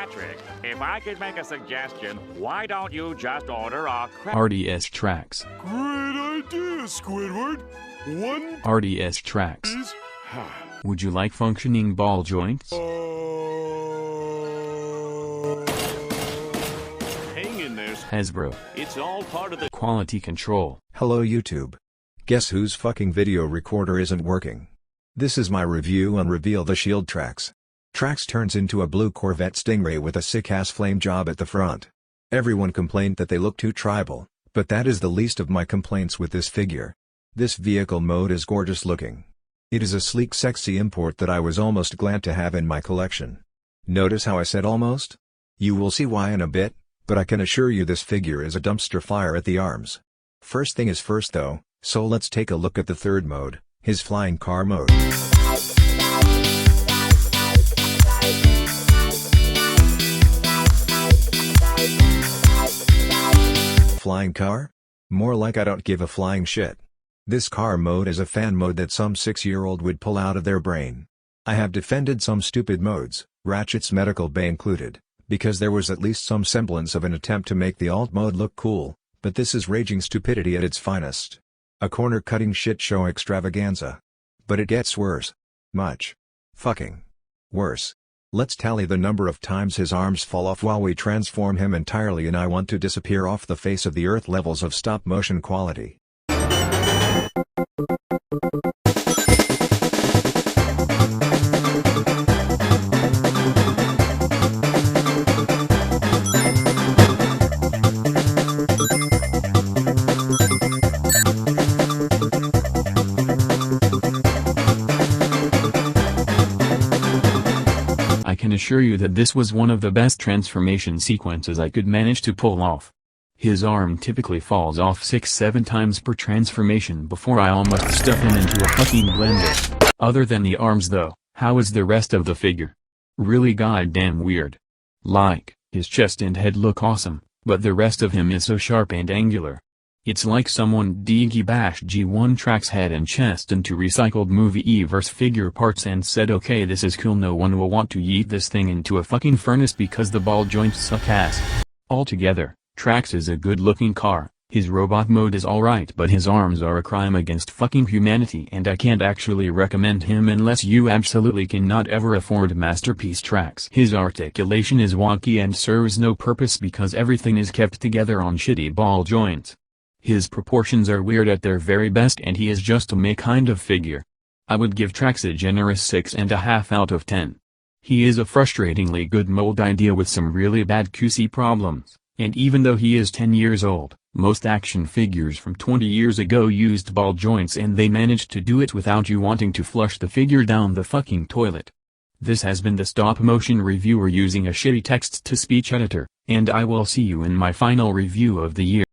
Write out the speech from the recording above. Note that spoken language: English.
Patrick, if I could make a suggestion, why don't you just order a RDS tracks. Great idea, Squidward. One RDS tracks. please. Would you like functioning ball joints? Hang in there. Hasbro. It's all part of the Quality control. Hello YouTube. Guess whose fucking video recorder isn't working? This is my review on Reveal the Shield Trax. Trax turns into a blue Corvette Stingray with a sick-ass flame job at the front. Everyone complained that they look too tribal, but that is the least of my complaints with this figure. This vehicle mode is gorgeous looking. It is a sleek sexy import that I was almost glad to have in my collection. Notice how I said almost? You will see why in a bit, but I can assure you this figure is a dumpster fire at the arms. First thing is first though, so let's take a look at the third mode, his flying car mode. Flying car? More like I don't give a flying shit. This car mode is a fan mode that some 6-year-old would pull out of their brain. I have defended some stupid modes, Ratchet's medical bay included, because there was at least some semblance of an attempt to make the alt mode look cool, but this is raging stupidity at its finest. A corner-cutting shit show extravaganza. But it gets worse. Much. Fucking. Worse. Let's tally the number of times his arms fall off while we transform him entirely and I want to disappear off the face of the earth levels of stop-motion quality. I can assure you that this was one of the best transformation sequences I could manage to pull off. His arm typically falls off 6-7 times per transformation before I almost stuff him into a fucking blender. Other than the arms though, how is the rest of the figure? Really goddamn weird. Like, his chest and head look awesome, but the rest of him is so sharp and angular. It's like someone diggy-bashed G1 Trax head and chest into recycled movie-verse figure parts and said okay this is cool, no one will want to yeet this thing into a fucking furnace because the ball joints suck ass. Altogether, Trax is a good-looking car, his robot mode is alright but his arms are a crime against fucking humanity and I can't actually recommend him unless you absolutely cannot ever afford masterpiece Trax. His articulation is wonky and serves no purpose because everything is kept together on shitty ball joints. His proportions are weird at their very best and he is just a meh kind of figure. I would give Trax a generous 6.5 out of 10. He is a frustratingly good mold idea with some really bad QC problems, and even though he is 10 years old, most action figures from 20 years ago used ball joints and they managed to do it without you wanting to flush the figure down the fucking toilet. This has been the stop motion reviewer using a shitty text-to-speech editor, and I will see you in my final review of the year.